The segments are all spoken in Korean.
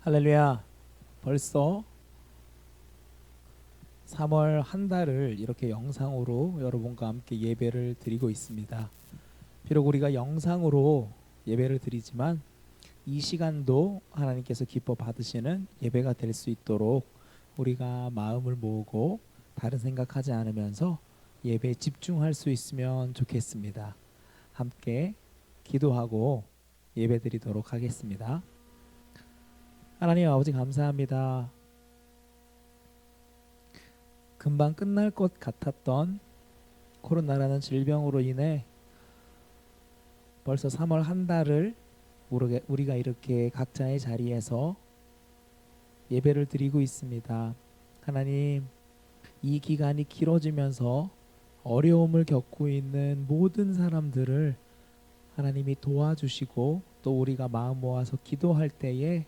할렐루야. 벌써 3월 한 달을 이렇게 영상으로 여러분과 함께 예배를 드리고 있습니다. 비록 우리가 영상으로 예배를 드리지만 이 시간도 하나님께서 기뻐 받으시는 예배가 될 수 있도록 우리가 마음을 모으고 다른 생각하지 않으면서 예배에 집중할 수 있으면 좋겠습니다. 함께 기도하고 예배 드리도록 하겠습니다. 하나님 아버지 감사합니다. 금방 끝날 것 같았던 코로나라는 질병으로 인해 벌써 3월 한 달을 우리가 이렇게 각자의 자리에서 예배를 드리고 있습니다. 하나님, 이 기간이 길어지면서 어려움을 겪고 있는 모든 사람들을 하나님이 도와주시고 또 우리가 마음 모아서 기도할 때에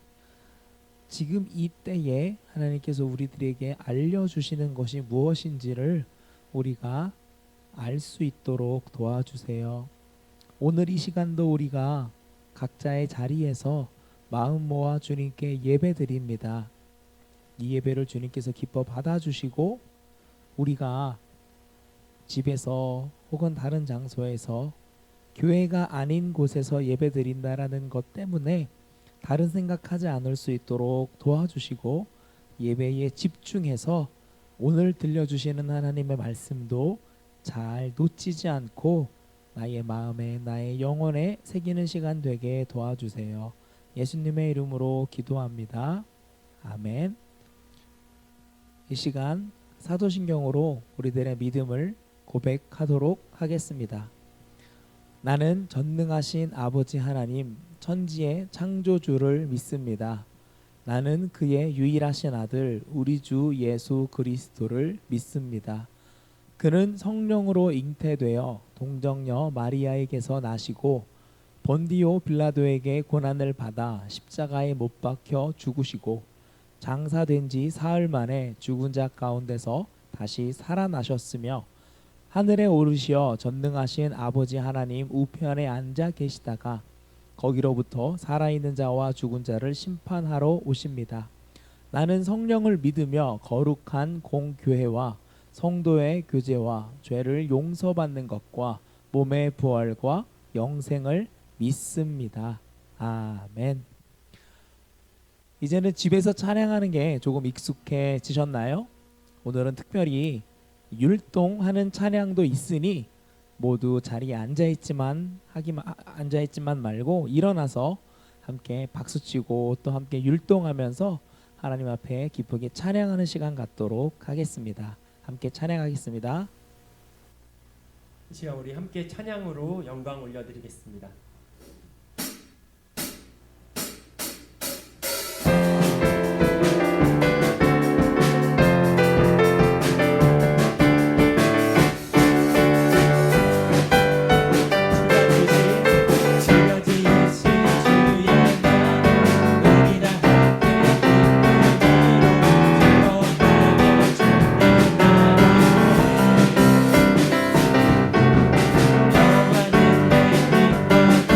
지금 이 때에 하나님께서 우리들에게 알려주시는 것이 무엇인지를 우리가 알 수 있도록 도와주세요. 오늘 이 시간도 우리가 각자의 자리에서 마음 모아 주님께 예배 드립니다. 이 예배를 주님께서 기뻐 받아주시고 우리가 집에서 혹은 다른 장소에서 교회가 아닌 곳에서 예배 드린다라는 것 때문에 다른 생각하지 않을 수 있도록 도와주시고 예배에 집중해서 오늘 들려주시는 하나님의 말씀도 잘 놓치지 않고 나의 마음에 나의 영혼에 새기는 시간 되게 도와주세요. 예수님의 이름으로 기도합니다. 아멘. 이 시간 사도신경으로 우리들의 믿음을 고백하도록 하겠습니다. 나는 전능하신 아버지 하나님 천지의 창조주를 믿습니다. 나는 그의 유일하신 아들 우리 주 예수 그리스도를 믿습니다. 그는 성령으로 잉태되어 동정녀 마리아에게서 나시고 본디오 빌라도에게 고난을 받아 십자가에 못 박혀 죽으시고 장사된 지 사흘 만에 죽은 자 가운데서 다시 살아나셨으며 하늘에 오르시어 전능하신 아버지 하나님 우편에 앉아 계시다가 거기로부터 살아있는 자와 죽은 자를 심판하러 오십니다. 나는 성령을 믿으며 거룩한 공교회와 성도의 교제와 죄를 용서받는 것과 몸의 부활과 영생을 믿습니다. 아멘. 이제는 집에서 찬양하는 게 조금 익숙해지셨나요? 오늘은 특별히 율동하는 찬양도 있으니 모두 자리에 앉아있지만 말고 일어나서 함께 박수치고 또 함께 율동하면서 하나님 앞에 기쁘게 찬양하는 시간 갖도록 하겠습니다. 함께 찬양하겠습니다. 이 시간 우리 함께 찬양으로 영광 올려드리겠습니다. 영원한 내 빛과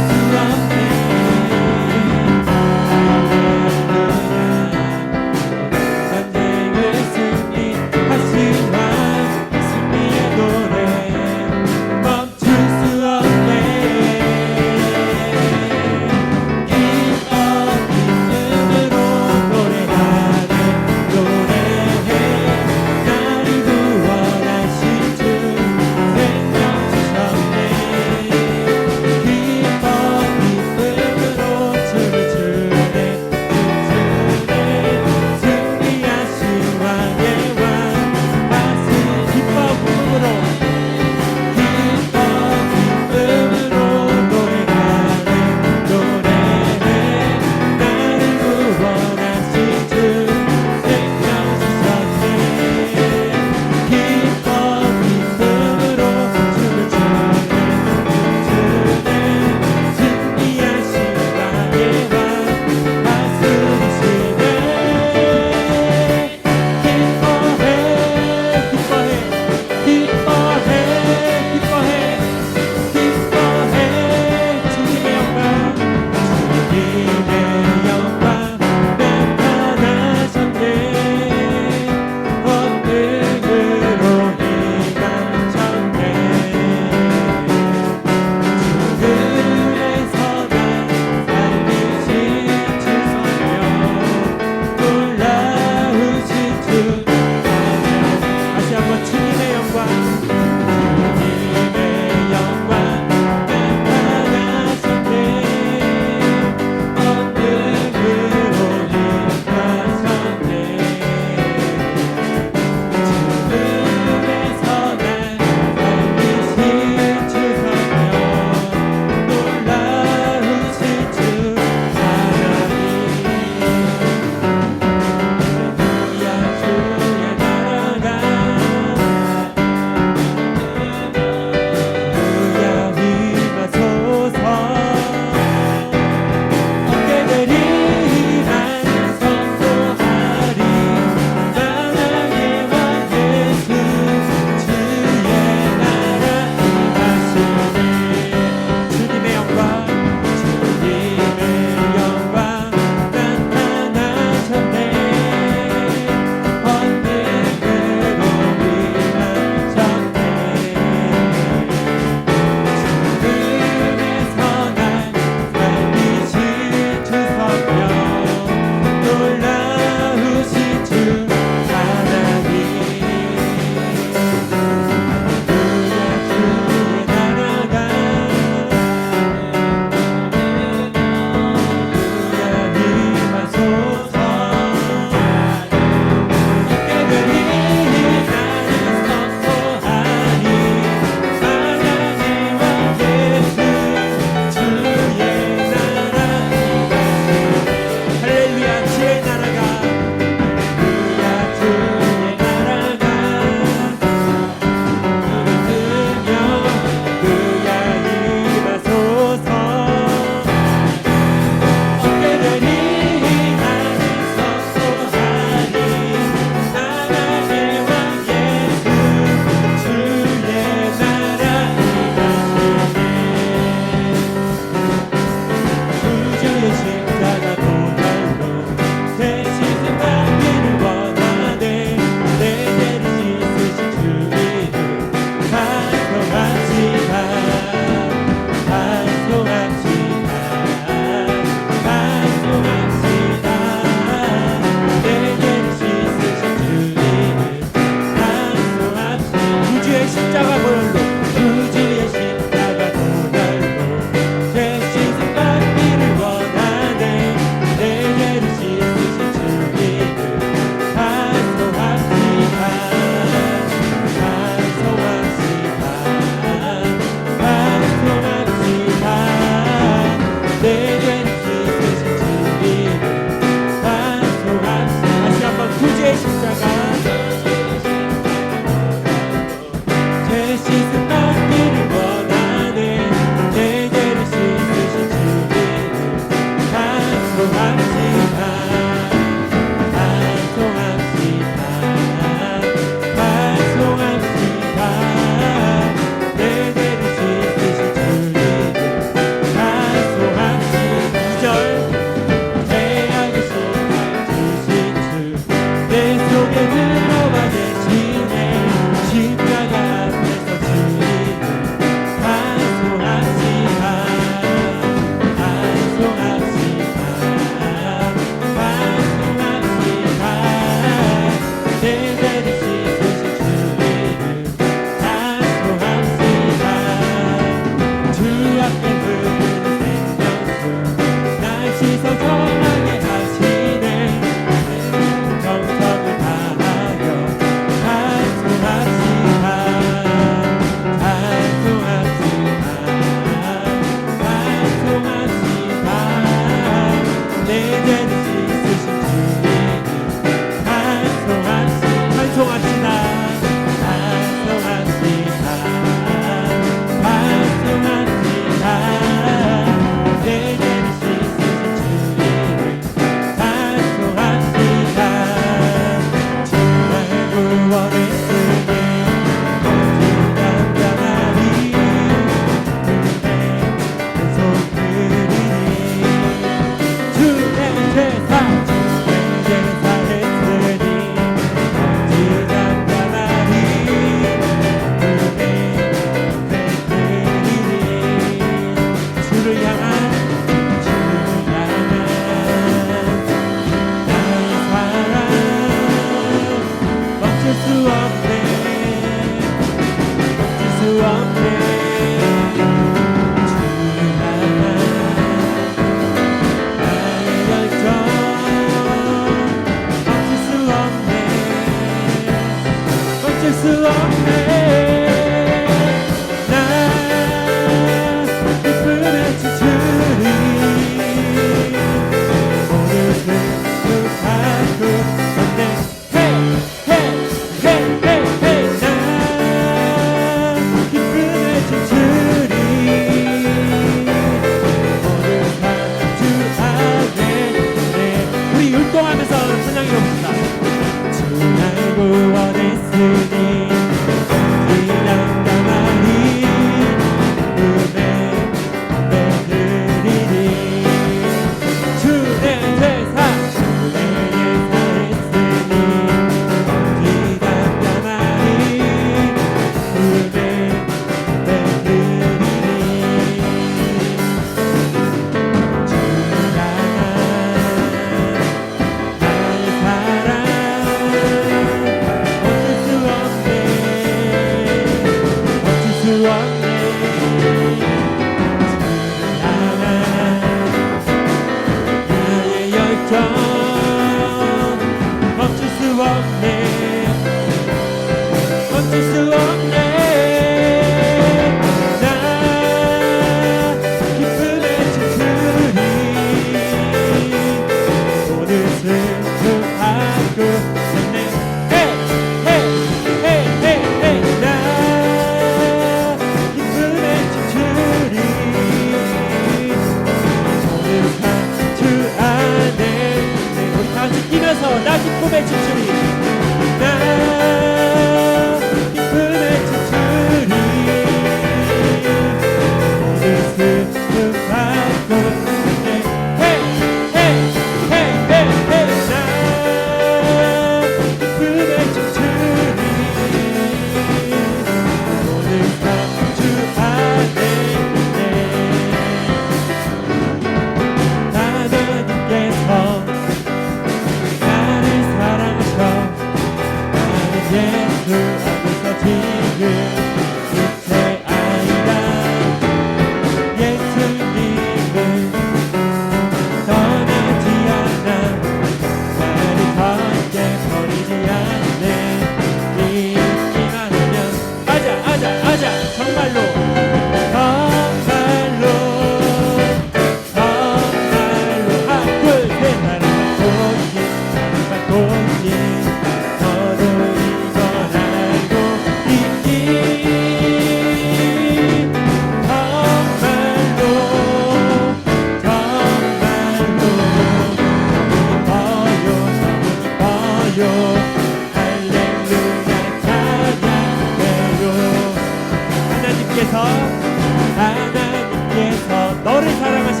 너를 사랑하셔.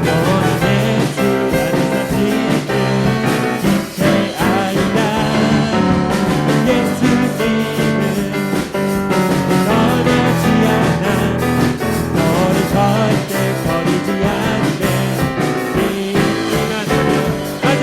너는 예수 안에서 지금 빛의 아이다. 예수님은 떠나지 않아. 너를 절대 버리지 않네. 믿기만 하면 아자.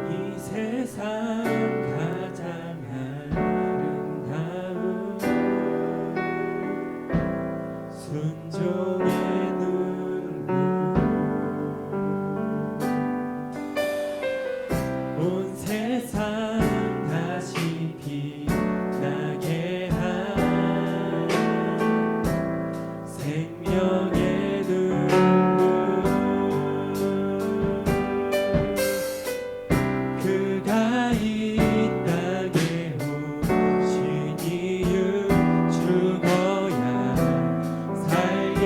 이 세상 가장 아름다운 순종의 눈물 온 세상 다시 빛나게 한 생명의 눈물 그가 이 땅에 오신 이유 죽어야 살게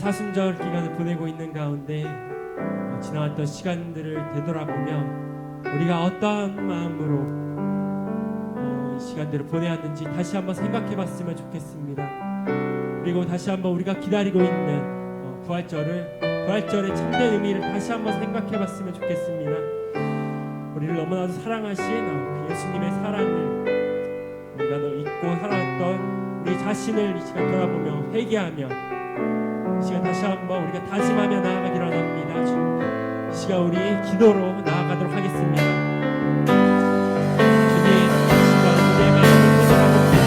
사순절 기간을 보내고 있는 가운데 지나왔던 시간들을 되돌아보며 우리가 어떠한 마음으로 이 시간들을 보내왔는지 다시 한번 생각해 봤으면 좋겠습니다. 그리고 다시 한번 우리가 기다리고 있는 부활절의 참된 의미를 다시 한번 생각해 봤으면 좋겠습니다. 우리를 너무나도 사랑하신 그 예수님의 사랑을 우리가 잊고 살아왔던 우리 자신을 이 시간 돌아보며 회개하며 이 시간 다시 한번 우리가 다짐하며 나아가기를 원합니다. 이 시간 우리 기도로 나아가도록 하겠습니다. 주님, 이 시간 우리의 마음을 고정합니다.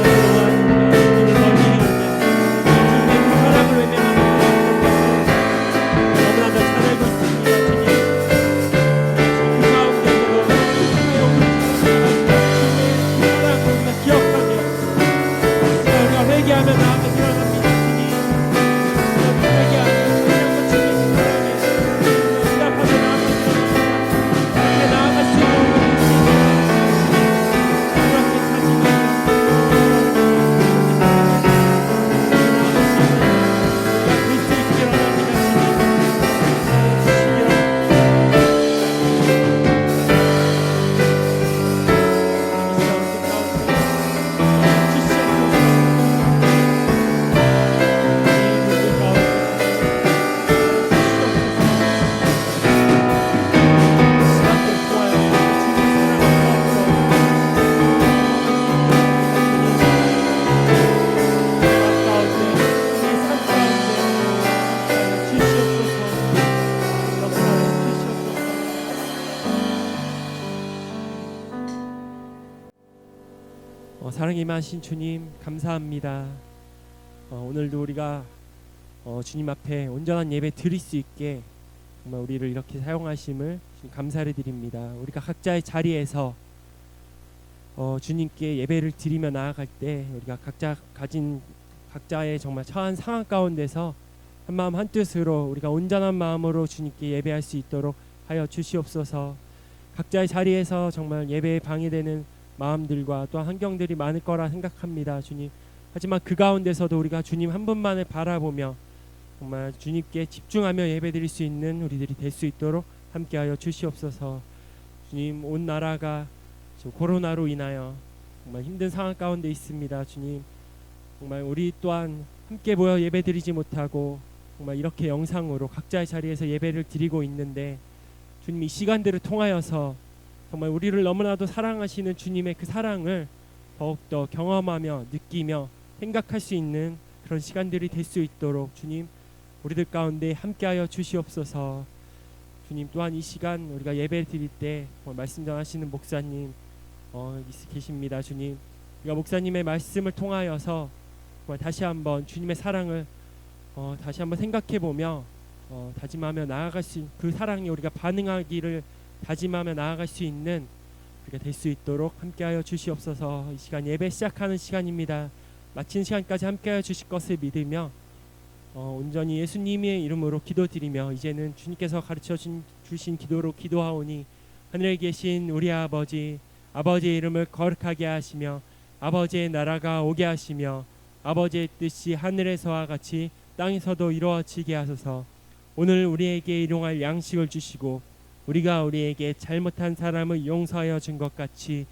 그동안 주님을 멀리 해오며 주님의 그 사랑을 외면하며 너무나도 잘 알고 있습니다. 주님, 그 가운데서 주님의 사랑을 우리가 기억하며 이 시간 우리가 회개하며 나아가기를 원합니다. 사랑이 임하신 주님 감사합니다. 오늘도 우리가 주님 앞에 온전한 예배 드릴 수 있게 정말 우리를 이렇게 사용하심을 감사를 드립니다. 우리가 각자의 자리에서 주님께 예배를 드리며 나아갈 때 우리가 각자 가진 각자의 정말 처한 상황 가운데서 한마음 한뜻으로 우리가 온전한 마음으로 주님께 예배할 수 있도록 하여 주시옵소서. 각자의 자리에서 정말 예배에 방해되는 마음들과 또 환경들이 많을 거라 생각합니다. 주님, 하지만 그 가운데서도 우리가 주님 한 분만을 바라보며 정말 주님께 집중하며 예배드릴 수 있는 우리들이 될 수 있도록 함께하여 주시옵소서. 주님, 온 나라가 지금 코로나로 인하여 정말 힘든 상황 가운데 있습니다. 주님, 정말 우리 또한 함께 모여 예배드리지 못하고 정말 이렇게 영상으로 각자의 자리에서 예배를 드리고 있는데 주님, 이 시간들을 통하여서 정말 우리를 너무나도 사랑하시는 주님의 그 사랑을 더욱더 경험하며 느끼며 생각할 수 있는 그런 시간들이 될 수 있도록 주님, 우리들 가운데 함께하여 주시옵소서. 주님, 또한 이 시간 우리가 예배를 드릴 때 말씀 전하시는 목사님 계십니다. 주님, 우리가 목사님의 말씀을 통하여서 다시 한번 주님의 사랑을 다시 한번 생각해보며 다짐하며 나아갈 수 있는 그 사랑에 우리가 반응하기를 다짐하며 나아갈 수 있는 우리가 될 수 있도록 함께하여 주시옵소서. 이 시간 예배 시작하는 시간입니다. 마치는 시간까지 함께하여 주실 것을 믿으며 온전히 예수님의 이름으로 기도드리며 이제는 주님께서 가르쳐 주신 기도로 기도하오니 하늘에 계신 우리 아버지의 이름을 거룩하게 하시며 아버지의 나라가 오게 하시며 아버지의 뜻이 하늘에서와 같이 땅에서도 이루어지게 하소서. 오늘 우리에게 일용할 양식을 주시고 우리가 우리에게 잘못한 사람을 용서하여 준 것 같이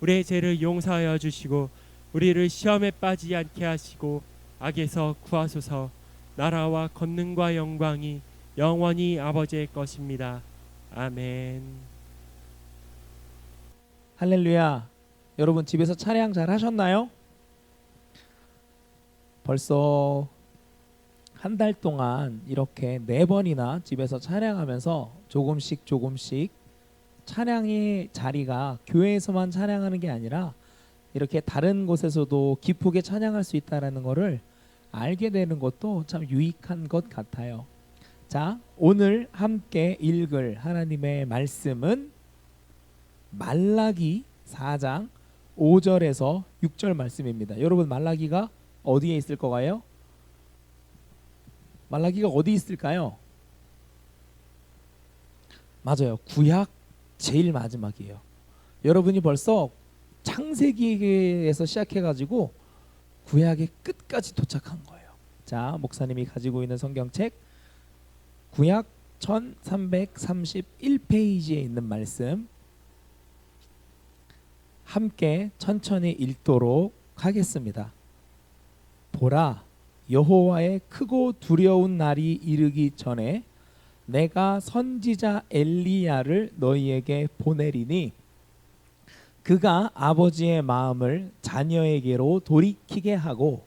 우리의 죄를 용서하여 주시고 우리를 시험에 빠지지 않게 하시고 악에서 구하소서. 나라와 권능과 영광이 영원히 아버지의 것입니다. 아멘. 할렐루야. 여러분 집에서 찬양 잘 하셨나요? 벌써 한 달 동안 이렇게 4번이나 집에서 찬양하면서 조금씩 찬양의 자리가 교회에서만 찬양하는 게 아니라 이렇게 다른 곳에서도 기쁘게 찬양할 수 있다는 것을 알게 되는 것도 참 유익한 것 같아요. 자, 오늘 함께 읽을 하나님의 말씀은 말라기 4장 5절에서 6절 말씀입니다. 여러분, 말라기가 어디에 있을 거가요? 말라기가 어디 있을까요? 맞아요. 구약 제일 마지막이에요. 여러분이 벌써 창세기에서 시작해가지고 구약의 끝까지 도착한 거예요. 자, 목사님이 가지고 있는 성경책 구약 1331페이지에 있는 말씀 함께 천천히 읽도록 하겠습니다. 보라, 여호와의 크고 두려운 날이 이르기 전에 내가 선지자 엘리야를 너희에게 보내리니 그가 아버지의 마음을 자녀에게로 돌이키게 하고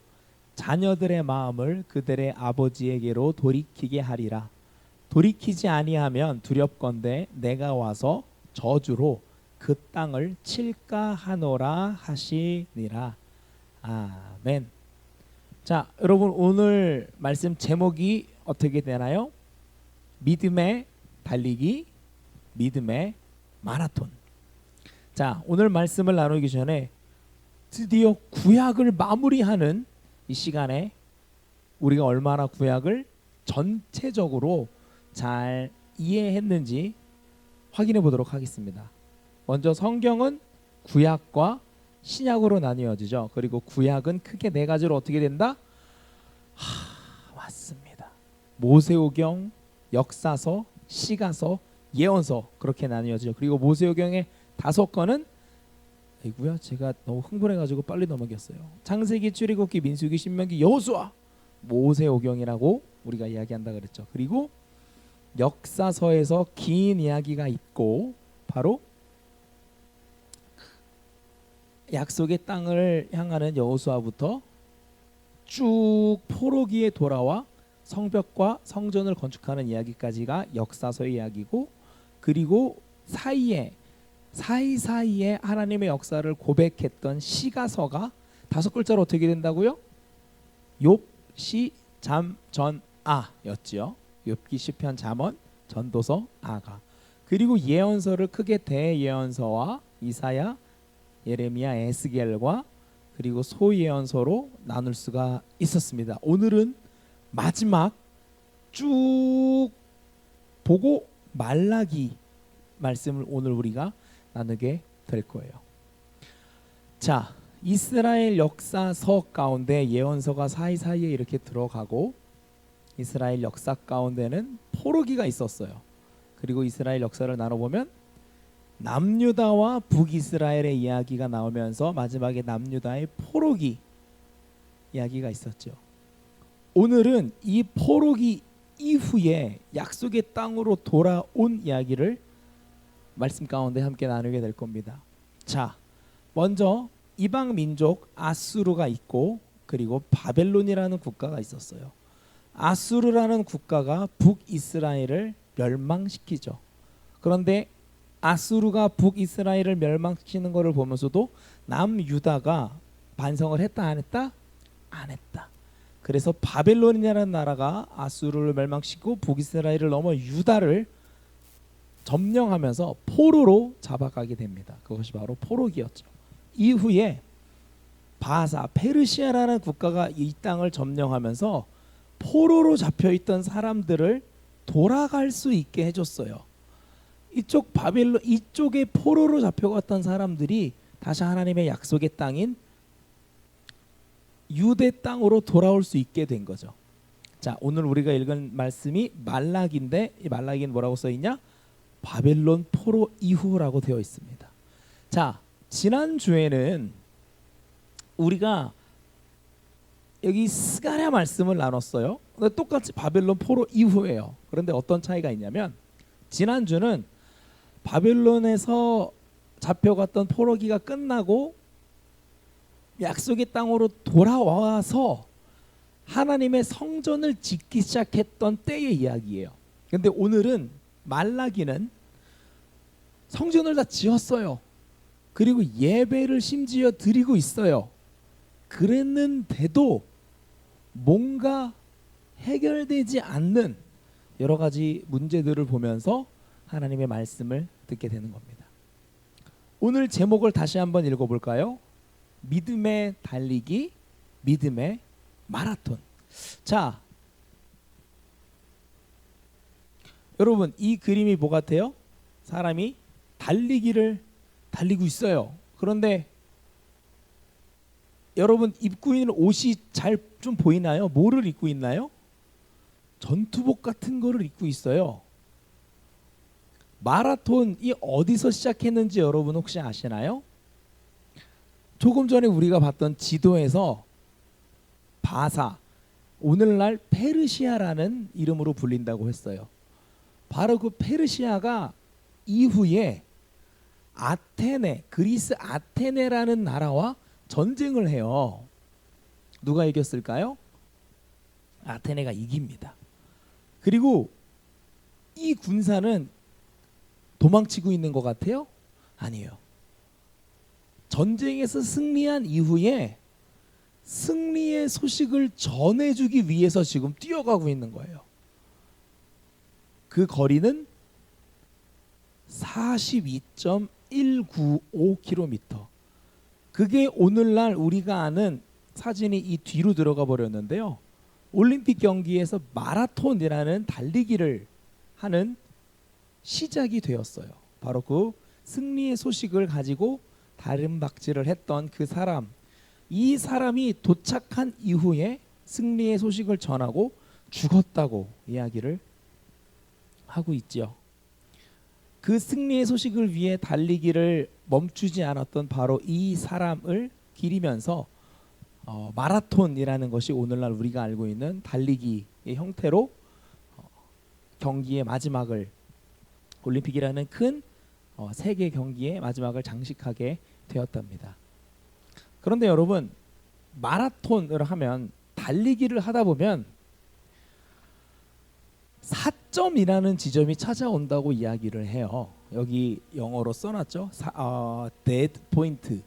자녀들의 마음을 그들의 아버지에게로 돌이키게 하리라. 돌이키지 아니하면 두렵건대 내가 와서 저주로 그 땅을 칠까 하노라 하시니라. 아멘. 자, 여러분 오늘 말씀 제목이 어떻게 되나요? 믿음의 달리기, 믿음의 마라톤. 자, 오늘 말씀을 나누기 전에 드디어 구약을 마무리하는 이 시간에 우리가 얼마나 구약을 전체적으로 잘 이해했는지 확인해 보도록 하겠습니다. 먼저 성경은 구약과 신약으로 나뉘어지죠. 그리고 구약은 크게 네 가지로 어떻게 된다? 맞습니다. 모세오경, 역사서, 시가서, 예언서 그렇게 나뉘어지죠. 그리고 모세오경의 5권은 아이고야 제가 너무 흥분해가지고 빨리 넘어갔어요. 창세기, 출애굽기, 민수기, 신명기, 여호수아, 모세오경이라고 우리가 이야기한다 그랬죠. 그리고 역사서에서 긴 이야기가 있고 바로 약속의 땅을 향하는 여호수아부터 쭉 포로기에 돌아와 성벽과 성전을 건축하는 이야기까지가 역사서의 이야기고, 그리고 사이사이에 하나님의 역사를 고백했던 시가서가 5글자로 어떻게 된다고요? 욥, 시, 잠, 전, 아였지요. 욥기, 시편, 잠언, 전도서, 아가. 그리고 예언서를 크게 대예언서와 이사야, 예레미야, 에스겔과 그리고 소예언서로 나눌 수가 있었습니다. 오늘은 마지막 쭉 보고 말라기 말씀을 오늘 우리가 나누게 될 거예요. 자, 이스라엘 역사서 가운데 예언서가 사이사이에 이렇게 들어가고 이스라엘 역사 가운데는 포로기가 있었어요. 그리고 이스라엘 역사를 나눠보면 남유다와 북이스라엘의 이야기가 나오면서 마지막에 남유다의 포로기 이야기가 있었죠. 오늘은 이 포로기 이후에 약속의 땅으로 돌아온 이야기를 말씀 가운데 함께 나누게 될 겁니다. 자, 먼저 이방 민족 아수르가 있고 그리고 바벨론이라는 국가가 있었어요. 아수르라는 국가가 북이스라엘을 멸망시키죠. 그런데 아수르가 북이스라엘을 멸망시키는 것을 보면서도 남유다가 반성을 했다 안 했다? 안 했다. 그래서 바벨론이라는 나라가 아수르를 멸망시키고 북이스라엘을 넘어 유다를 점령하면서 포로로 잡아가게 됩니다. 그것이 바로 포로기였죠. 이후에 바사, 페르시아라는 국가가 이 땅을 점령하면서 포로로 잡혀있던 사람들을 돌아갈 수 있게 해줬어요. 이쪽 바벨론, 이쪽에 포로로 잡혀갔던 사람들이 다시 하나님의 약속의 땅인 유대 땅으로 돌아올 수 있게 된 거죠. 자, 오늘 우리가 읽은 말씀이 말라기인데 이 말라기는 뭐라고 써 있냐? 바벨론 포로 이후라고 되어 있습니다. 자, 지난 주에는 우리가 여기 스가랴 말씀을 나눴어요. 근데 똑같이 바벨론 포로 이후예요. 그런데 어떤 차이가 있냐면 지난 주는 바벨론에서 잡혀갔던 포로기가 끝나고 약속의 땅으로 돌아와서 하나님의 성전을 짓기 시작했던 때의 이야기예요. 근데 오늘은 말라기는 성전을 다 지었어요. 그리고 예배를 심지어 드리고 있어요. 그랬는데도 뭔가 해결되지 않는 여러 가지 문제들을 보면서 하나님의 말씀을 듣게 되는 겁니다. 오늘 제목을 다시 한번 읽어볼까요? 믿음의 달리기, 믿음의 마라톤. 자, 여러분 이 그림이 뭐 같아요? 사람이 달리기를 달리고 있어요. 그런데 여러분 입고 있는 옷이 잘 좀 보이나요? 뭐를 입고 있나요? 전투복 같은 거를 입고 있어요. 마라톤이 어디서 시작했는지 여러분 혹시 아시나요? 조금 전에 우리가 봤던 지도에서 바사, 오늘날 페르시아라는 이름으로 불린다고 했어요. 바로 그 페르시아가 이후에 아테네, 그리스 아테네라는 나라와 전쟁을 해요. 누가 이겼을까요? 아테네가 이깁니다. 그리고 이 군사는 도망치고 있는 것 같아요? 아니에요. 전쟁에서 승리한 이후에 승리의 소식을 전해주기 위해서 지금 뛰어가고 있는 거예요. 그 거리는 42.195km. 그게 오늘날 우리가 아는 사진이 이 뒤로 들어가 버렸는데요. 올림픽 경기에서 마라톤이라는 달리기를 하는 시작이 되었어요. 바로 그 승리의 소식을 가지고 다림박질을 했던 그 사람, 이 사람이 도착한 이후에 승리의 소식을 전하고 죽었다고 이야기를 하고 있죠. 그 승리의 소식을 위해 달리기를 멈추지 않았던 바로 이 사람을 기리면서 마라톤이라는 것이 오늘날 우리가 알고 있는 달리기의 형태로 경기의 마지막을, 올림픽이라는 큰 세계 경기의 마지막을 장식하게 되었답니다. 그런데 여러분, 마라톤을 하면, 달리기를 하다 보면 4점이라는 지점이 찾아온다고 이야기를 해요. 여기 영어로 써놨죠. dead point.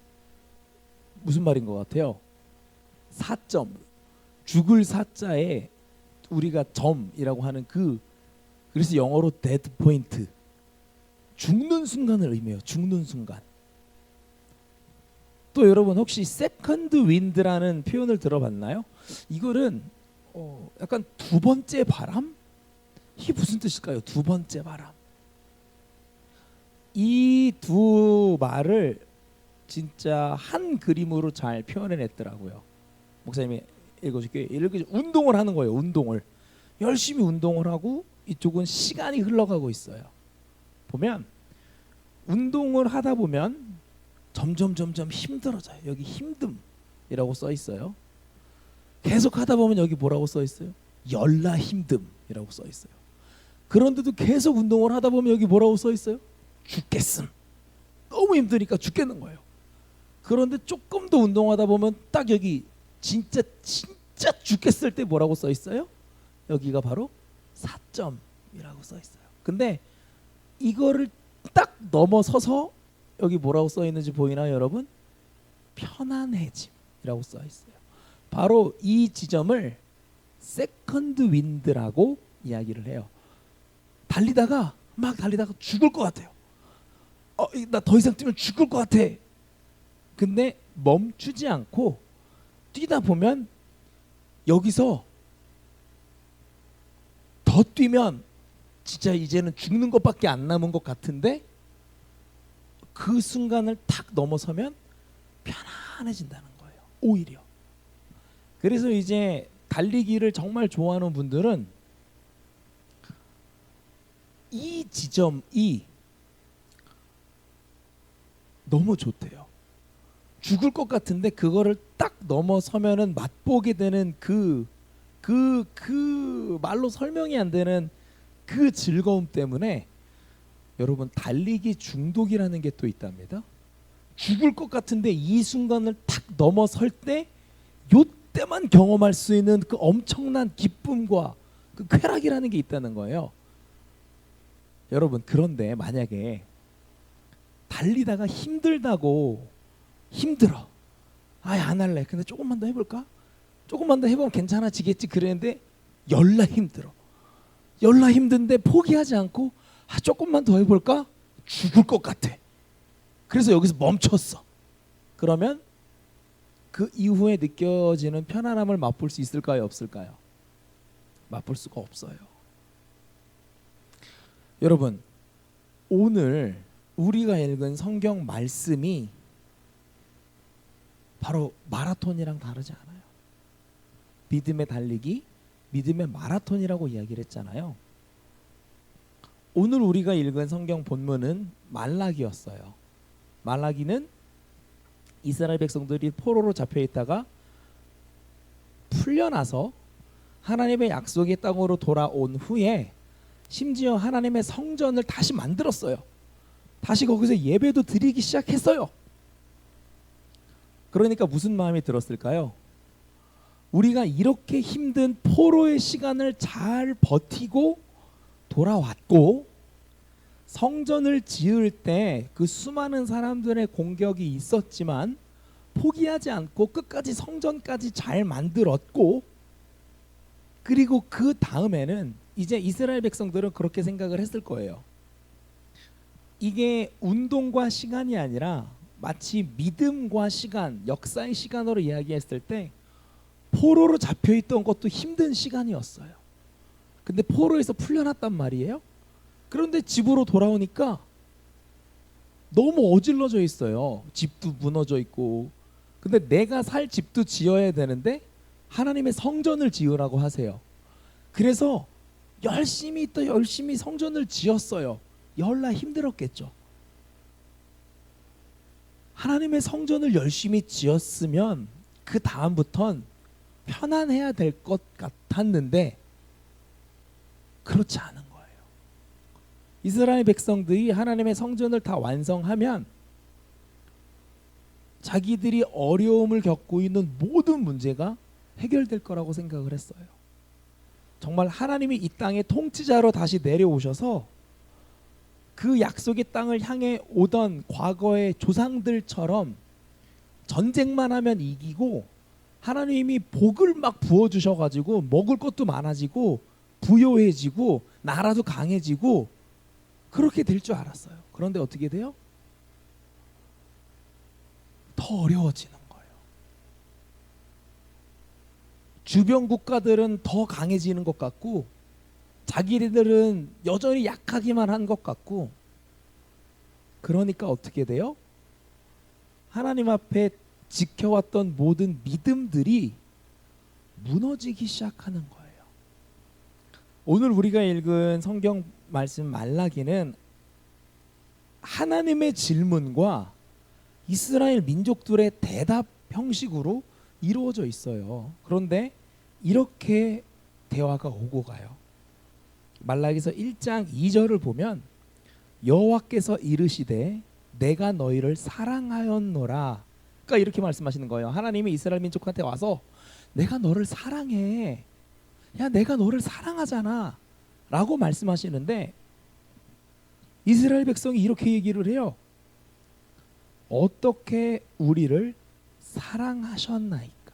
무슨 말인 것 같아요? 4점. 죽을 사자에 우리가 점이라고 하는 그래서 영어로 dead point. 죽는 순간을 의미해요. 죽는 순간. 또 여러분 혹시 세컨드 윈드라는 표현을 들어봤나요? 이거는 약간 두 번째 바람? 이게 무슨 뜻일까요? 두 번째 바람. 이 두 말을 진짜 한 그림으로 잘 표현해냈더라고요. 목사님이 읽어줄게요. 이렇게 운동을 하는 거예요. 운동을 열심히 운동을 하고 이쪽은 시간이 흘러가고 있어요. 보면 운동을 하다 보면 점점 힘들어져요. 여기 힘듦이라고 써 있어요. 계속 하다 보면 여기 뭐라고 써 있어요? 열나 힘듦이라고 써 있어요. 그런데도 계속 운동을 하다 보면 여기 뭐라고 써 있어요? 죽겠음. 너무 힘드니까 죽겠는 거예요. 그런데 조금 더 운동하다 보면 딱 여기 진짜 죽겠을 때 뭐라고 써 있어요? 여기가 바로 4점이라고 써 있어요. 근데 이거를 딱 넘어서서 여기 뭐라고 써 있는지 보이나요, 여러분? 편안해짐이라고 써 있어요. 바로 이 지점을 세컨드 윈드라고 이야기를 해요. 달리다가 죽을 것 같아요. 나 더 이상 뛰면 죽을 것 같아. 근데 멈추지 않고 뛰다 보면 여기서 더 뛰면 진짜 이제는 죽는 것밖에 안 남은 것 같은데 그 순간을 탁 넘어서면 편안해진다는 거예요. 오히려. 그래서 이제 달리기를 정말 좋아하는 분들은 이 지점이 너무 좋대요. 죽을 것 같은데 그거를 딱 넘어서면은 맛보게 되는 그 말로 설명이 안 되는 그 즐거움 때문에 여러분 달리기 중독이라는 게 또 있답니다. 죽을 것 같은데 이 순간을 탁 넘어설 때 요때만 경험할 수 있는 그 엄청난 기쁨과 그 쾌락이라는 게 있다는 거예요. 여러분, 그런데 만약에 달리다가 힘들다고 힘들어. 안 할래. 근데 조금만 더 해볼까? 조금만 더 해보면 괜찮아지겠지 그랬는데 열나 힘들어. 열나 힘든데 포기하지 않고 조금만 더 해볼까? 죽을 것 같아. 그래서 여기서 멈췄어. 그러면 그 이후에 느껴지는 편안함을 맛볼 수 있을까요? 없을까요? 맛볼 수가 없어요. 여러분, 오늘 우리가 읽은 성경 말씀이 바로 마라톤이랑 다르지 않아요. 믿음의 달리기, 믿음의 마라톤이라고 이야기를 했잖아요. 오늘 우리가 읽은 성경 본문은 말라기였어요. 말라기는 이스라엘 백성들이 포로로 잡혀 있다가 풀려나서 하나님의 약속의 땅으로 돌아온 후에 심지어 하나님의 성전을 다시 만들었어요. 다시 거기서 예배도 드리기 시작했어요. 그러니까 무슨 마음이 들었을까요? 우리가 이렇게 힘든 포로의 시간을 잘 버티고 돌아왔고, 성전을 지을 때 그 수많은 사람들의 공격이 있었지만 포기하지 않고 끝까지 성전까지 잘 만들었고, 그리고 그 다음에는 이제 이스라엘 백성들은 그렇게 생각을 했을 거예요. 이게 운동과 시간이 아니라 마치 믿음과 시간, 역사의 시간으로 이야기했을 때 포로로 잡혀있던 것도 힘든 시간이었어요. 근데 포로에서 풀려났단 말이에요. 그런데 집으로 돌아오니까 너무 어질러져 있어요. 집도 무너져 있고. 근데 내가 살 집도 지어야 되는데 하나님의 성전을 지으라고 하세요. 그래서 열심히 성전을 지었어요. 열나 힘들었겠죠. 하나님의 성전을 열심히 지었으면 그 다음부턴 편안해야 될 것 같았는데 그렇지 않은 거예요. 이스라엘 백성들이 하나님의 성전을 다 완성하면 자기들이 어려움을 겪고 있는 모든 문제가 해결될 거라고 생각을 했어요. 정말 하나님이 이 땅의 통치자로 다시 내려오셔서 그 약속의 땅을 향해 오던 과거의 조상들처럼 전쟁만 하면 이기고, 하나님이 복을 막 부어주셔가지고 먹을 것도 많아지고 부요해지고 나라도 강해지고 그렇게 될 줄 알았어요. 그런데 어떻게 돼요? 더 어려워지는 거예요. 주변 국가들은 더 강해지는 것 같고 자기들은 여전히 약하기만 한 것 같고, 그러니까 어떻게 돼요? 하나님 앞에 지켜왔던 모든 믿음들이 무너지기 시작하는 거예요. 오늘 우리가 읽은 성경 말씀 말라기는 하나님의 질문과 이스라엘 민족들의 대답 형식으로 이루어져 있어요. 그런데 이렇게 대화가 오고 가요. 말라기서 1장 2절을 보면 여호와께서 이르시되 내가 너희를 사랑하였노라. 그러니까 이렇게 말씀하시는 거예요. 하나님이 이스라엘 민족한테 와서 내가 너를 사랑해. 야, 내가 너를 사랑하잖아 라고 말씀하시는데 이스라엘 백성이 이렇게 얘기를 해요. 어떻게 우리를 사랑하셨나이까.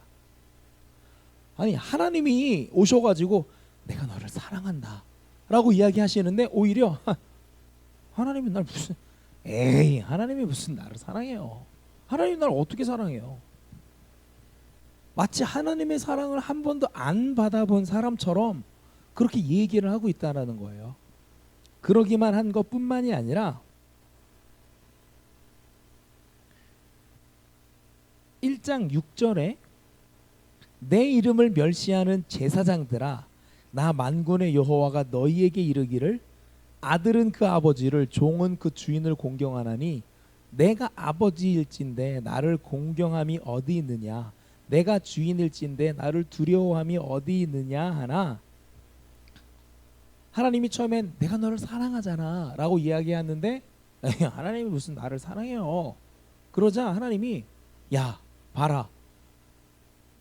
아니, 하나님이 오셔가지고 내가 너를 사랑한다 라고 이야기하시는데 오히려 하나님이 날 무슨, 에이, 하나님이 무슨 나를 사랑해요. 하나님 날 어떻게 사랑해요? 마치 하나님의 사랑을 한 번도 안 받아본 사람처럼 그렇게 얘기를 하고 있다는 거예요. 그러기만 한 것뿐만이 아니라 1장 6절에 내 이름을 멸시하는 제사장들아, 나 만군의 여호와가 너희에게 이르기를 아들은 그 아버지를 종은 그 주인을 공경하나니 내가 아버지일진데 나를 공경함이 어디 있느냐, 내가 주인일진데 나를 두려워함이 어디 있느냐 하나. 하나님이 처음엔 내가 너를 사랑하잖아 라고 이야기하는데 하나님이 무슨 나를 사랑해요. 그러자 하나님이 야, 봐라,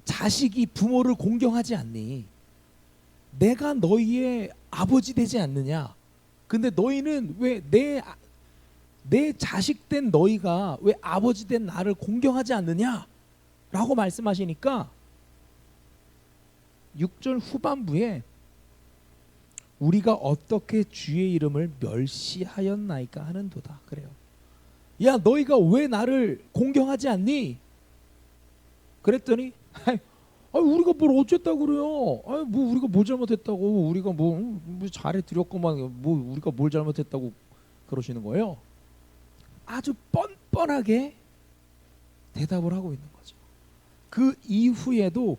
자식이 부모를 공경하지 않니? 내가 너희의 아버지 되지 않느냐? 근데 너희는 왜 내 자식 된 너희가 왜 아버지 된 나를 공경하지 않느냐? 라고 말씀하시니까 6절 후반부에 우리가 어떻게 주의 이름을 멸시하였나이까 하는도다 그래요. 야, 너희가 왜 나를 공경하지 않니? 그랬더니 우리가 뭘 어쨌다고 그래요? 뭐 우리가 뭘 잘못했다고? 우리가 뭐 잘해 드렸구만. 뭐 우리가 뭘 잘못했다고 그러시는 거예요. 아주 뻔뻔하게 대답을 하고 있는 거죠. 그 이후에도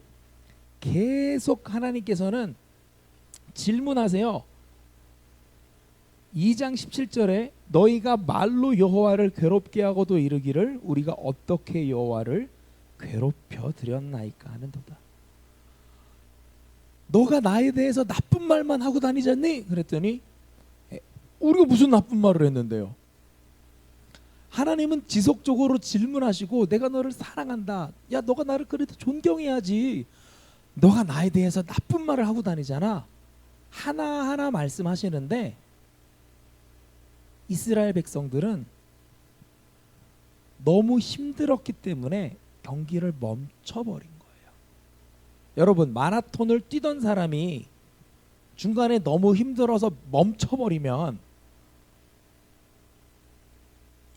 계속 하나님께서는 질문하세요. 2장 17절에 너희가 말로 여호와를 괴롭게 하고도 이르기를 우리가 어떻게 여호와를 괴롭혀 드렸나이까 하는도다. 너가 나에 대해서 나쁜 말만 하고 다니지 않니? 그랬더니 우리가 무슨 나쁜 말을 했는데요. 하나님은 지속적으로 질문하시고 내가 너를 사랑한다. 야, 너가 나를 그래도 존경해야지. 너가 나에 대해서 나쁜 말을 하고 다니잖아. 하나하나 말씀하시는데 이스라엘 백성들은 너무 힘들었기 때문에 경기를 멈춰버린 거예요. 여러분, 마라톤을 뛰던 사람이 중간에 너무 힘들어서 멈춰버리면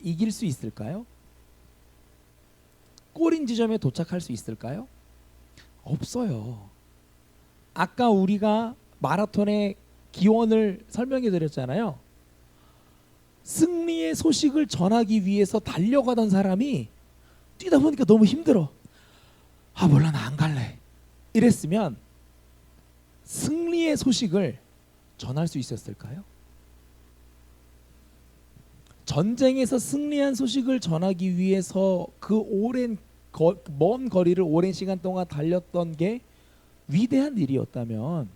이길 수 있을까요? 골인 지점에 도착할 수 있을까요? 없어요. 아까 우리가 마라톤의 기원을 설명해 드렸잖아요. 승리의 소식을 전하기 위해서 달려가던 사람이 뛰다 보니까 너무 힘들어. 아, 몰라, 나 안 갈래. 이랬으면 승리의 소식을 전할 수 있었을까요? 전쟁에서 승리한 소식을 전하기 위해서 그 먼 거리를 오랜 시간 동안 달렸던 게 위대한 일이었다면,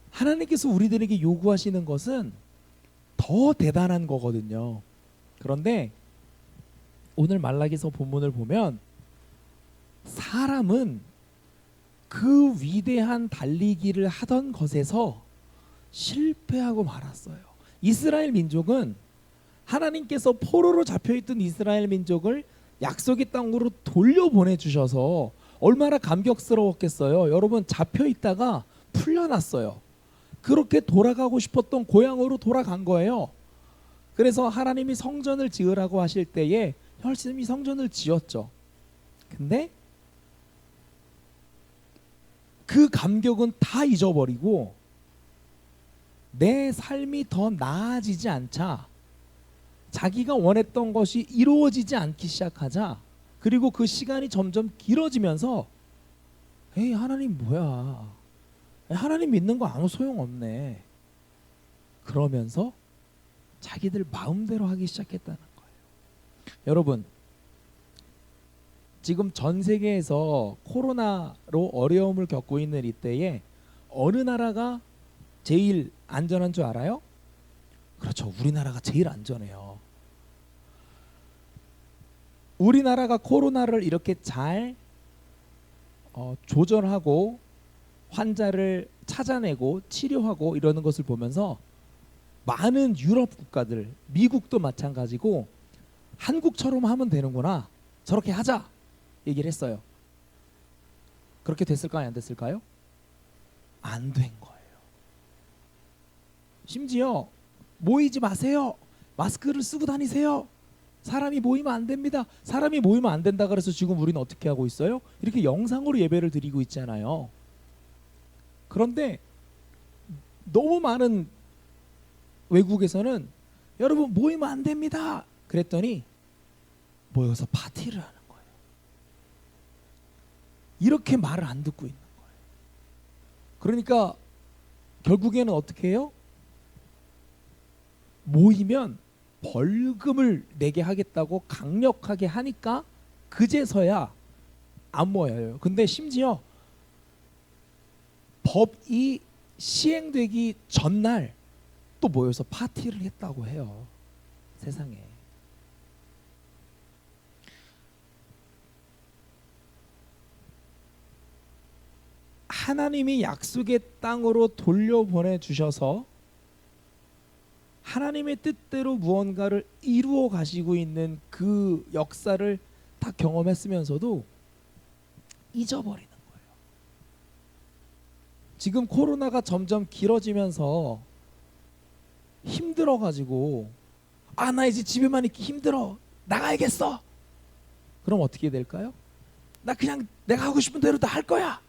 하나님께서 우리들에게 요구하시는 것은 더 대단한 거거든요. 그런데 오늘 말라기서 본문을 보면 사람은 그 위대한 달리기를 하던 것에서 실패하고 말았어요. 이스라엘 민족은 하나님께서 포로로 잡혀있던 이스라엘 민족을 약속의 땅으로 돌려보내 주셔서 얼마나 감격스러웠겠어요. 여러분, 잡혀있다가 풀려났어요. 그렇게 돌아가고 싶었던 고향으로 돌아간 거예요. 그래서 하나님이 성전을 지으라고 하실 때에 열심히 성전을 지었죠. 근데 그 감격은 다 잊어버리고 내 삶이 더 나아지지 않자, 자기가 원했던 것이 이루어지지 않기 시작하자, 그리고 그 시간이 점점 길어지면서 에이, 하나님 뭐야, 하나님 믿는 거 아무 소용없네, 그러면서 자기들 마음대로 하기 시작했다는 거예요. 여러분, 지금 전 세계에서 코로나로 어려움을 겪고 있는 이때에 어느 나라가 제일 안전한 줄 알아요? 그렇죠, 우리나라가 제일 안전해요. 우리나라가 코로나를 이렇게 잘 조절하고 환자를 찾아내고 치료하고 이러는 것을 보면서 많은 유럽 국가들, 미국도 마찬가지고 한국처럼 하면 되는구나, 저렇게 하자 얘기를 했어요. 그렇게 됐을까요? 안 됐을까요? 안 된 거예요. 심지어 모이지 마세요, 마스크를 쓰고 다니세요, 사람이 모이면 안 됩니다, 사람이 모이면 안 된다 그래서 지금 우리는 어떻게 하고 있어요? 이렇게 영상으로 예배를 드리고 있잖아요. 그런데 너무 많은 외국에서는 여러분 모이면 안 됩니다 그랬더니 모여서 파티를 하는 거예요. 이렇게 말을 안 듣고 있는 거예요. 그러니까 결국에는 어떻게 해요? 모이면 벌금을 내게 하겠다고 강력하게 하니까 그제서야 안 모여요. 근데 심지어 법이 시행되기 전날 또 모여서 파티를 했다고 해요. 세상에. 하나님이 약속의 땅으로 돌려보내 주셔서 하나님의 뜻대로 무언가를 이루어 가시고 있는 그 역사를 다 경험했으면서도 잊어버리는 거예요. 지금 코로나가 점점 길어지면서 힘들어가지고 아, 나 이제 집에만 있기 힘들어, 나가야겠어. 그럼 어떻게 될까요? 나 그냥 내가 하고 싶은 대로 다 할 거야.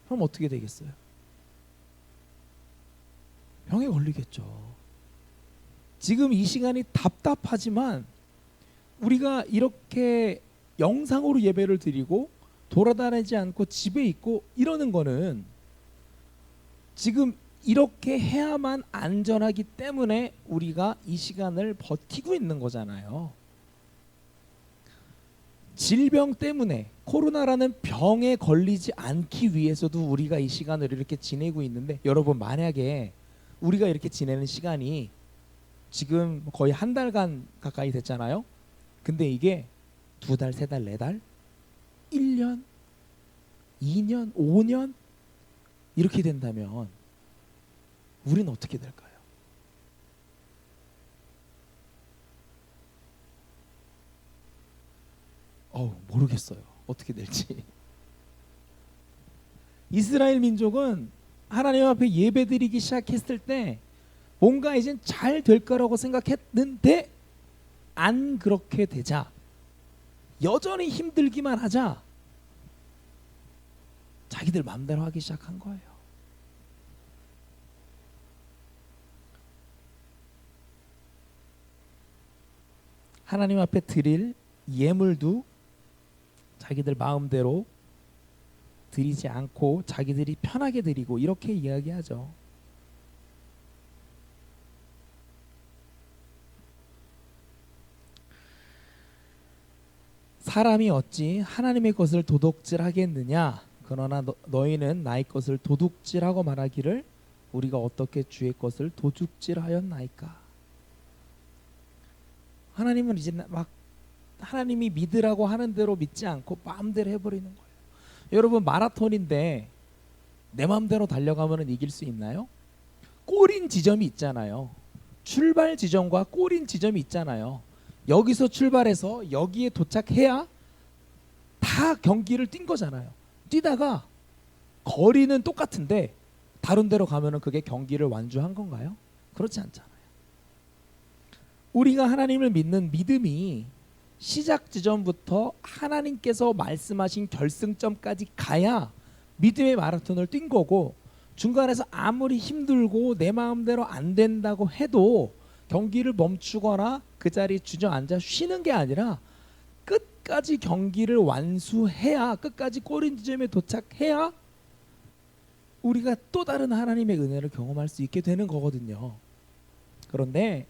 그럼 어떻게 되겠어요? 병에 걸리겠죠. 지금 이 시간이 답답하지만 우리가 이렇게 영상으로 예배를 드리고 돌아다니지 않고 집에 있고 이러는 거는 지금 이렇게 해야만 안전하기 때문에 우리가 이 시간을 버티고 있는 거잖아요. 질병 때문에 코로나라는 병에 걸리지 않기 위해서도 우리가 이 시간을 이렇게 지내고 있는데, 여러분 만약에 우리가 이렇게 지내는 시간이 지금 거의 한 달간 가까이 됐잖아요. 근데 이게 2달, 3달, 4달, 1년, 2년, 5년 이렇게 된다면 우리는 어떻게 될까요? 모르겠어요. 어떻게 될지. 이스라엘 민족은 하나님 앞에 예배드리기 시작했을 때 뭔가 이젠 잘 될 거라고 생각했는데 안 그렇게 되자, 여전히 힘들기만 하자 자기들 마음대로 하기 시작한 거예요. 하나님 앞에 드릴 예물도 자기들 마음대로 드리지 않고 자기들이 편하게 드리고 이렇게 이야기하죠. 사람이 어찌 하나님의 것을 도둑질하겠느냐? 그러나 너희는 나의 것을 도둑질하고 말하기를 우리가 어떻게 주의 것을 도둑질하였나이까? 하나님은 이제 막 하나님이 믿으라고 하는 대로 믿지 않고 마음대로 해버리는 거예요. 여러분 마라톤인데 내 마음대로 달려가면 이길 수 있나요? 꼬린 지점이 있잖아요. 출발 지점과 꼬린 지점이 있잖아요. 여기서 출발해서 여기에 도착해야 다 경기를 뛴 거잖아요. 뛰다가 거리는 똑같은데 다른 데로 가면은 그게 경기를 완주한 건가요? 그렇지 않잖아요. 우리가 하나님을 믿는 믿음이 시작 지점부터 하나님께서 말씀하신 결승점까지 가야 믿음의 마라톤을 뛴 거고, 중간에서 아무리 힘들고 내 마음대로 안 된다고 해도 경기를 멈추거나 그 자리에 주저앉아 쉬는 게 아니라 끝까지 경기를 완수해야, 끝까지 꼬린 지점에 도착해야 우리가 또 다른 하나님의 은혜를 경험할 수 있게 되는 거거든요. 그런데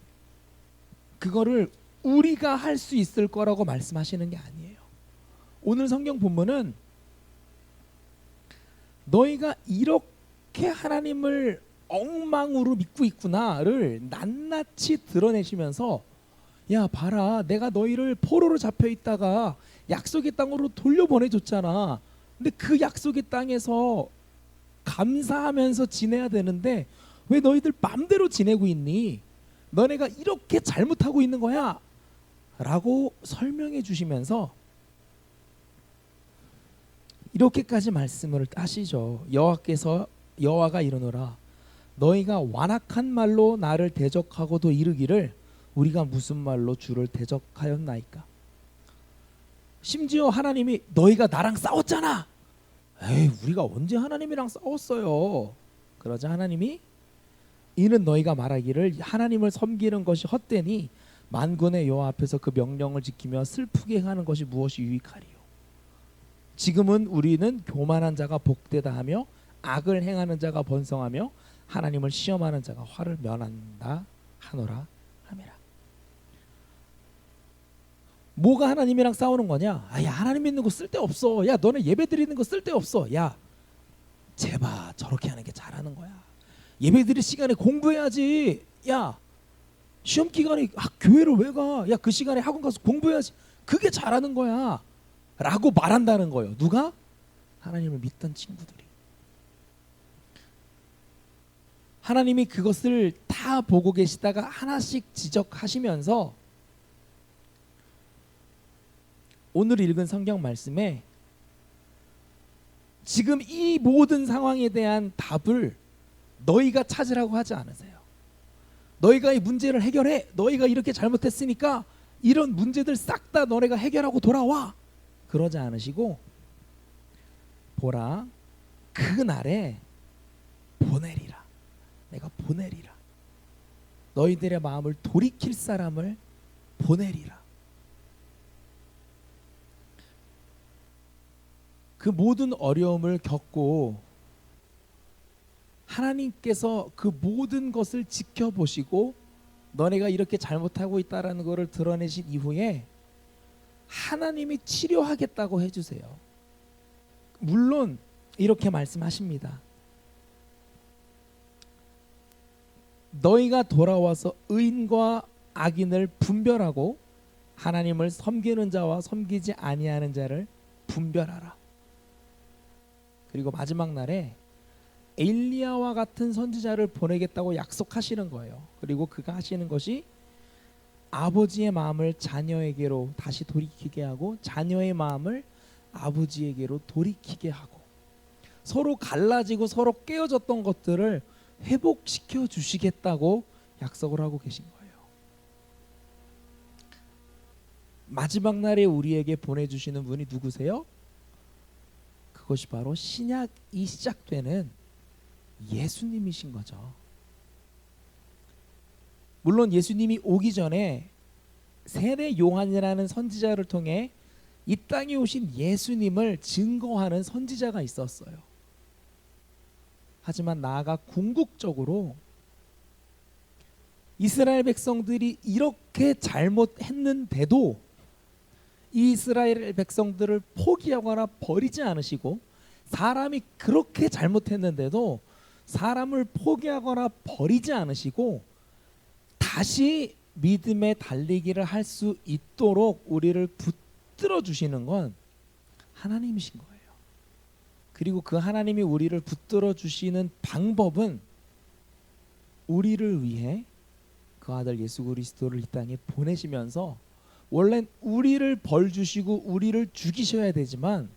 그거를 우리가 할 수 있을 거라고 말씀하시는 게 아니에요. 오늘 성경 본문은 너희가 이렇게 하나님을 엉망으로 믿고 있구나를 낱낱이 드러내시면서, 야 봐라, 내가 너희를 포로로 잡혀 있다가 약속의 땅으로 돌려보내줬잖아. 근데 그 약속의 땅에서 감사하면서 지내야 되는데 왜 너희들 맘대로 지내고 있니? 너네가 이렇게 잘못하고 있는 거야 라고 설명해 주시면서 이렇게까지 말씀을 하시죠. 여호와가 이르노라, 너희가 완악한 말로 나를 대적하고도 이르기를 우리가 무슨 말로 주를 대적하였나이까? 심지어 하나님이 너희가 나랑 싸웠잖아. 에이, 우리가 언제 하나님이랑 싸웠어요? 그러자 하나님이 이는 너희가 말하기를 하나님을 섬기는 것이 헛되니 만군의 여호와 앞에서 그 명령을 지키며 슬프게 행하는 것이 무엇이 유익하리요? 지금은 우리는 교만한 자가 복되다 하며 악을 행하는 자가 번성하며 하나님을 시험하는 자가 화를 면한다 하노라 함이라. 뭐가 하나님이랑 싸우는 거냐? 야 하나님 믿는 거 쓸데없어. 야 너네 예배 드리는 거 쓸데없어. 야 제발 저렇게 하는 게 잘하는 거야. 예배 드릴 시간에 공부해야지. 야 시험 기간에 교회를 왜 가? 야 그 시간에 학원 가서 공부해야지. 그게 잘하는 거야 라고 말한다는 거예요. 누가? 하나님을 믿던 친구들이. 하나님이 그것을 다 보고 계시다가 하나씩 지적하시면서 오늘 읽은 성경 말씀에 지금 이 모든 상황에 대한 답을 너희가 찾으라고 하지 않으세요. 너희가 이 문제를 해결해. 너희가 이렇게 잘못했으니까 이런 문제들 싹 다 너네가 해결하고 돌아와. 그러지 않으시고, 보라 그날에 보내리라. 내가 보내리라. 너희들의 마음을 돌이킬 사람을 보내리라. 그 모든 어려움을 겪고 하나님께서 그 모든 것을 지켜보시고 너네가 이렇게 잘못하고 있다라는 것을 드러내신 이후에 하나님이 치료하겠다고 해주세요. 물론 이렇게 말씀하십니다. 너희가 돌아와서 의인과 악인을 분별하고 하나님을 섬기는 자와 섬기지 아니하는 자를 분별하라. 그리고 마지막 날에 엘리야와 같은 선지자를 보내겠다고 약속하시는 거예요. 그리고 그가 하시는 것이 아버지의 마음을 자녀에게로 다시 돌이키게 하고 자녀의 마음을 아버지에게로 돌이키게 하고 서로 갈라지고 서로 깨어졌던 것들을 회복시켜 주시겠다고 약속을 하고 계신 거예요. 마지막 날에 우리에게 보내주시는 분이 누구세요? 그것이 바로 신약이 시작되는 예수님이신 거죠. 물론 예수님이 오기 전에 세례 요한이라는 선지자를 통해 이 땅에 오신 예수님을 증거하는 선지자가 있었어요. 하지만 나아가 궁극적으로 이스라엘 백성들이 이렇게 잘못했는데도 이 이스라엘 백성들을 포기하거나 버리지 않으시고 사람이 그렇게 잘못했는데도 사람을 포기하거나 버리지 않으시고 다시 믿음의 달리기를 할 수 있도록 우리를 붙들어 주시는 건 하나님이신 거예요. 그리고 그 하나님이 우리를 붙들어 주시는 방법은 우리를 위해 그 아들 예수 그리스도를 이 땅에 보내시면서 원래 우리를 벌 주시고 우리를 죽이셔야 되지만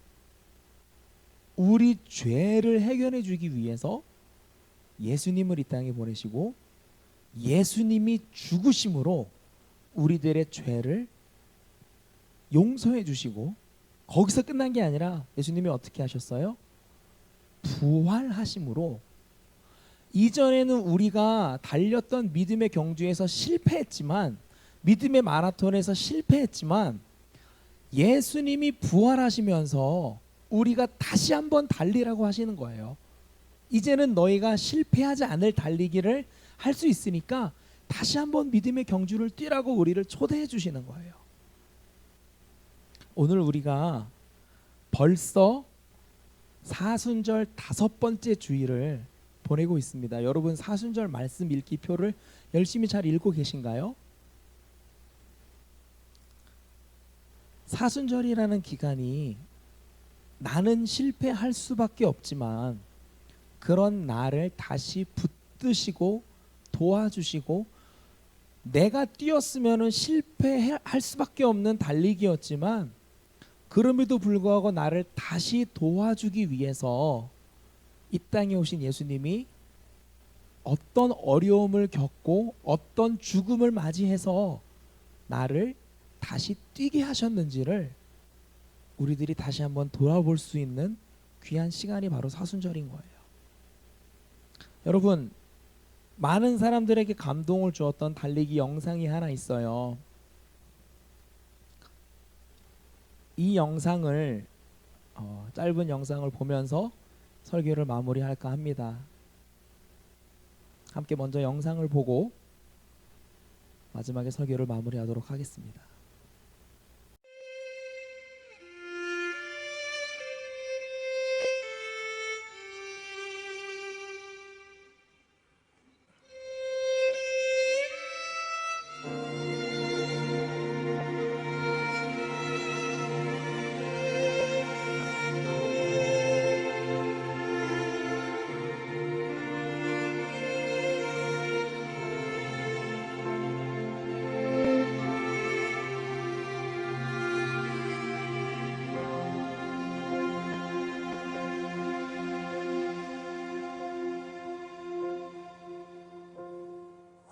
우리 죄를 해결해 주기 위해서 예수님을 이 땅에 보내시고 예수님이 죽으심으로 우리들의 죄를 용서해 주시고 거기서 끝난 게 아니라 예수님이 어떻게 하셨어요? 부활하심으로 이전에는 우리가 달렸던 믿음의 경주에서 실패했지만 믿음의 마라톤에서 실패했지만 예수님이 부활하시면서 우리가 다시 한번 달리라고 하시는 거예요. 이제는 너희가 실패하지 않을 달리기를 할 수 있으니까 다시 한번 믿음의 경주를 뛰라고 우리를 초대해 주시는 거예요. 오늘 우리가 벌써 사순절 5번째 주일을 보내고 있습니다. 여러분 사순절 말씀 읽기 표를 열심히 잘 읽고 계신가요? 사순절이라는 기간이 나는 실패할 수밖에 없지만 그런 나를 다시 붙드시고 도와주시고 내가 뛰었으면 실패할 수밖에 없는 달리기였지만 그럼에도 불구하고 나를 다시 도와주기 위해서 이 땅에 오신 예수님이 어떤 어려움을 겪고 어떤 죽음을 맞이해서 나를 다시 뛰게 하셨는지를 우리들이 다시 한번 돌아볼 수 있는 귀한 시간이 바로 사순절인 거예요. 여러분 많은 사람들에게 감동을 주었던 달리기 영상이 하나 있어요. 이 영상을 짧은 영상을 보면서 설교를 마무리할까 합니다. 함께 먼저 영상을 보고 마지막에 설교를 마무리하도록 하겠습니다.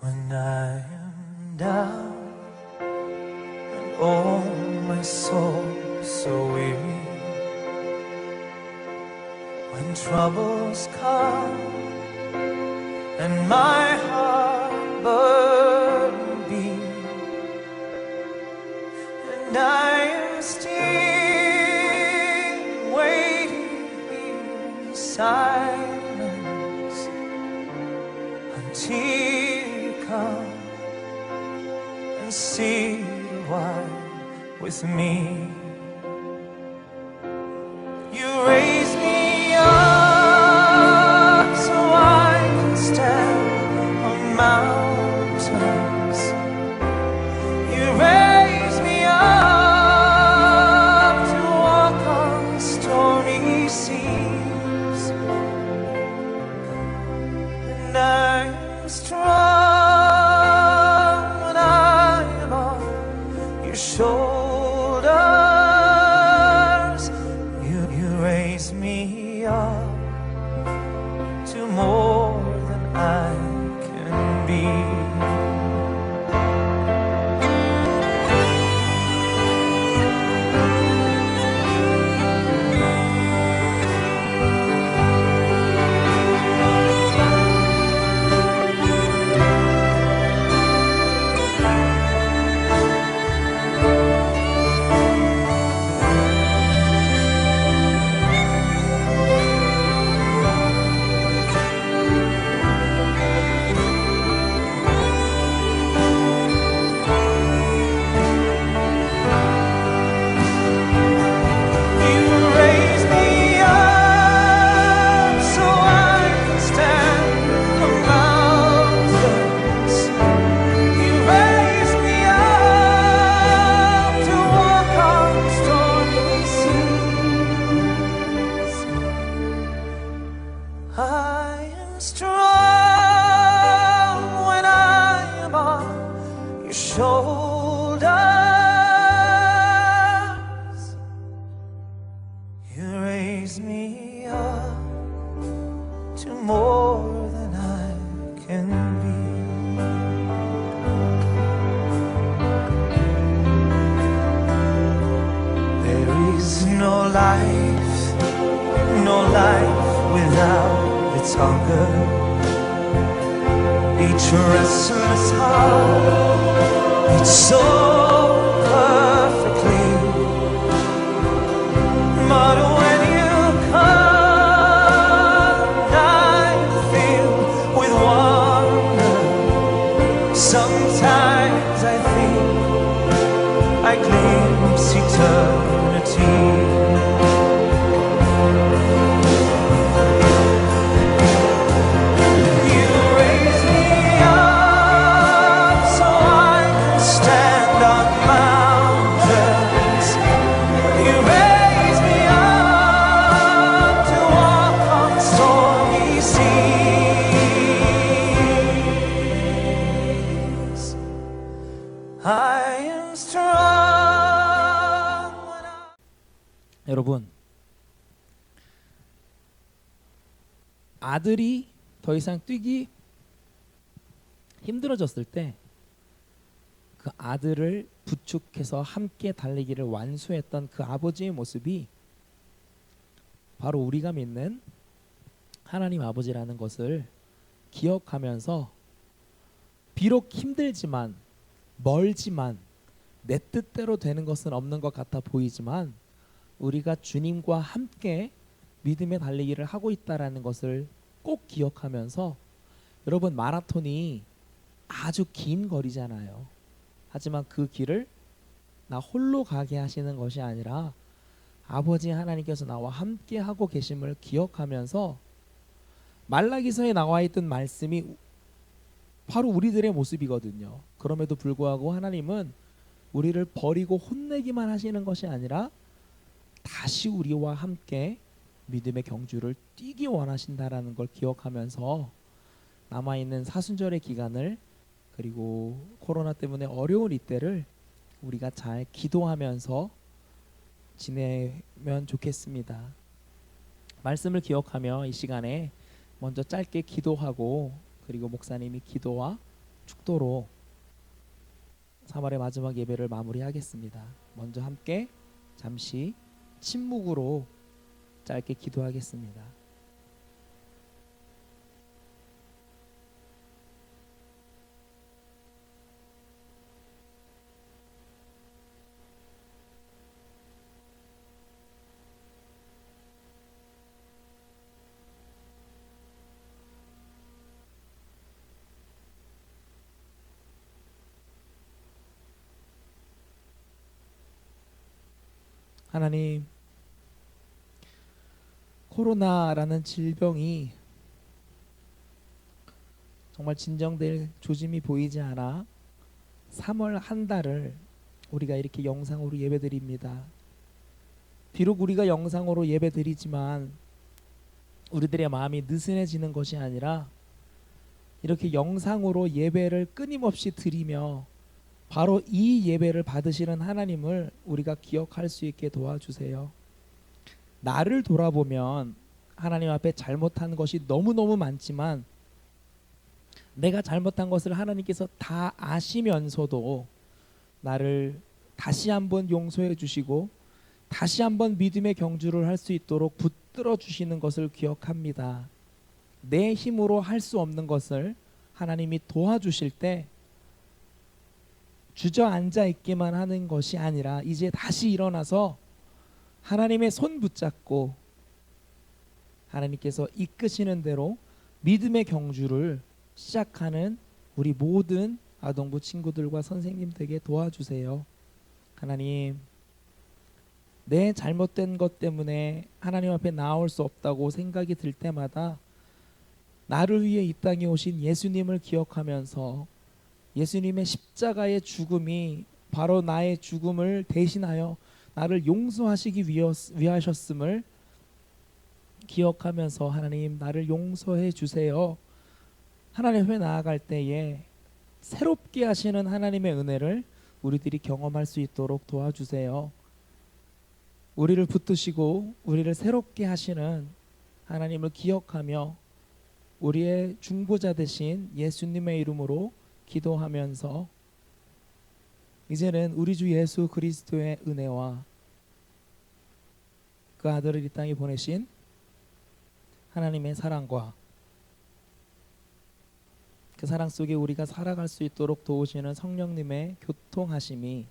When I am down and oh my soul so weary, when troubles come and my heart burden be, and I am still waiting silence until you come and see the while with me. You raise me up so I can stand on mountains. You raise me up to walk on stormy seas, and I'm strong when I'm on your shoulders. You raise me up to more than I can be. I am strong when I am on your shoulders. You raise me up to more than I can be. There is no life without its hunger, each restless heart beats so perfectly. But when you come, I'm filled with wonder. Sometimes I think I glimpse eternity. I am strong. 여러분, 아들이 더 이상 뛰기 힘들어졌을 때 그 아들을 부축해서 함께 달리기를 완수했던 그 아버지의 모습이 바로 우리가 믿는 하나님 아버지라는 것을 기억하면서 비록 힘들지만 멀지만 내 뜻대로 되는 것은 없는 것 같아 보이지만 우리가 주님과 함께 믿음의 달리기를 하고 있다라는 것을 꼭 기억하면서, 여러분, 마라톤이 아주 긴 거리잖아요. 하지만 그 길을 나 홀로 가게 하시는 것이 아니라 아버지 하나님께서 나와 함께 하고 계심을 기억하면서, 말라기서에 나와 있던 말씀이 바로 우리들의 모습이거든요. 그럼에도 불구하고 하나님은 우리를 버리고 혼내기만 하시는 것이 아니라 다시 우리와 함께 믿음의 경주를 뛰기 원하신다라는 걸 기억하면서 남아있는 사순절의 기간을, 그리고 코로나 때문에 어려운 이때를 우리가 잘 기도하면서 지내면 좋겠습니다. 말씀을 기억하며 이 시간에 먼저 짧게 기도하고, 그리고 목사님이 기도와 축도로 3월의 마지막 예배를 마무리하겠습니다. 먼저 함께 잠시 침묵으로 짧게 기도하겠습니다. 하나님, 코로나라는 질병이 정말 진정될 조짐이 보이지 않아 3월 한 달을 우리가 이렇게 영상으로 예배드립니다. 비록 우리가 영상으로 예배드리지만 우리들의 마음이 느슨해지는 것이 아니라 이렇게 영상으로 예배를 끊임없이 드리며 바로 이 예배를 받으시는 하나님을 우리가 기억할 수 있게 도와주세요. 나를 돌아보면 하나님 앞에 잘못한 것이 너무너무 많지만 내가 잘못한 것을 하나님께서 다 아시면서도 나를 다시 한번 용서해 주시고 다시 한번 믿음의 경주를 할 수 있도록 붙들어 주시는 것을 기억합니다. 내 힘으로 할 수 없는 것을 하나님이 도와주실 때 주저앉아 있기만 하는 것이 아니라 이제 다시 일어나서 하나님의 손 붙잡고 하나님께서 이끄시는 대로 믿음의 경주를 시작하는 우리 모든 아동부 친구들과 선생님 되게 도와주세요. 하나님, 내 잘못된 것 때문에 하나님 앞에 나올 수 없다고 생각이 들 때마다 나를 위해 이 땅에 오신 예수님을 기억하면서 예수님의 십자가의 죽음이 바로 나의 죽음을 대신하여 나를 용서하시기 위하셨음을 기억하면서 하나님, 나를 용서해 주세요. 하나님 앞에 나아갈 때에 새롭게 하시는 하나님의 은혜를 우리들이 경험할 수 있도록 도와주세요. 우리를 붙드시고 우리를 새롭게 하시는 하나님을 기억하며 우리의 중보자 되신 예수님의 이름으로 기도하면서 이제는 우리 주 예수 그리스도의 은혜와 그 아들을 이 땅에 보내신 하나님의 사랑과 그 사랑 속에 우리가 살아갈 수 있도록 도우시는 성령님의 교통하심이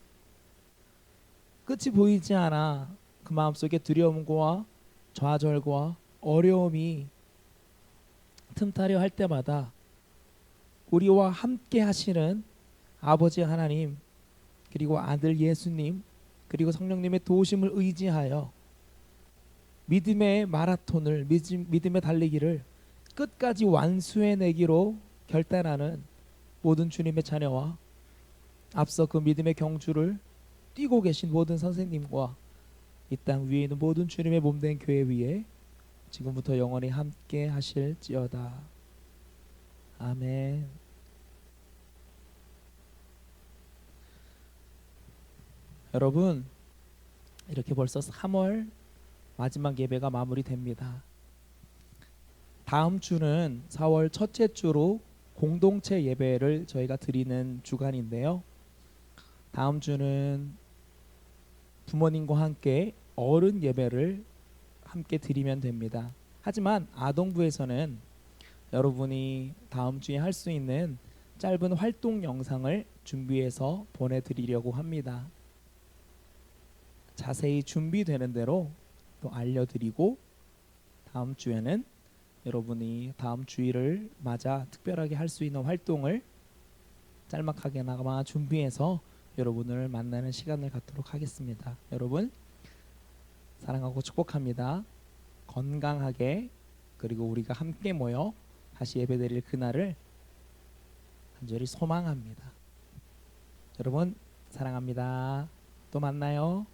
끝이 보이지 않아 그 마음속에 두려움과 좌절과 어려움이 틈타려 할 때마다 우리와 함께 하시는 아버지 하나님 그리고 아들 예수님 그리고 성령님의 도우심을 의지하여 믿음의 마라톤을 믿음의 달리기를 끝까지 완수해내기로 결단하는 모든 주님의 자녀와 앞서 그 믿음의 경주를 뛰고 계신 모든 선생님과 이 땅 위에 있는 모든 주님의 몸된 교회 위에 지금부터 영원히 함께 하실지어다. 아멘. 여러분, 이렇게 벌써 3월 마지막 예배가 마무리됩니다. 다음 주는 4월 첫째 주로 공동체 예배를 저희가 드리는 주간인데요. 다음 주는 부모님과 함께 어른 예배를 함께 드리면 됩니다. 하지만 아동부에서는 여러분이 다음 주에 할 수 있는 짧은 활동 영상을 준비해서 보내드리려고 합니다. 자세히 준비되는 대로 또 알려드리고 다음 주에는 여러분이 다음 주일을 맞아 특별하게 할 수 있는 활동을 짤막하게나마 준비해서 여러분을 만나는 시간을 갖도록 하겠습니다. 여러분 사랑하고 축복합니다. 건강하게 그리고 우리가 함께 모여 다시 예배드릴 그날을 간절히 소망합니다. 여러분 사랑합니다. 또 만나요.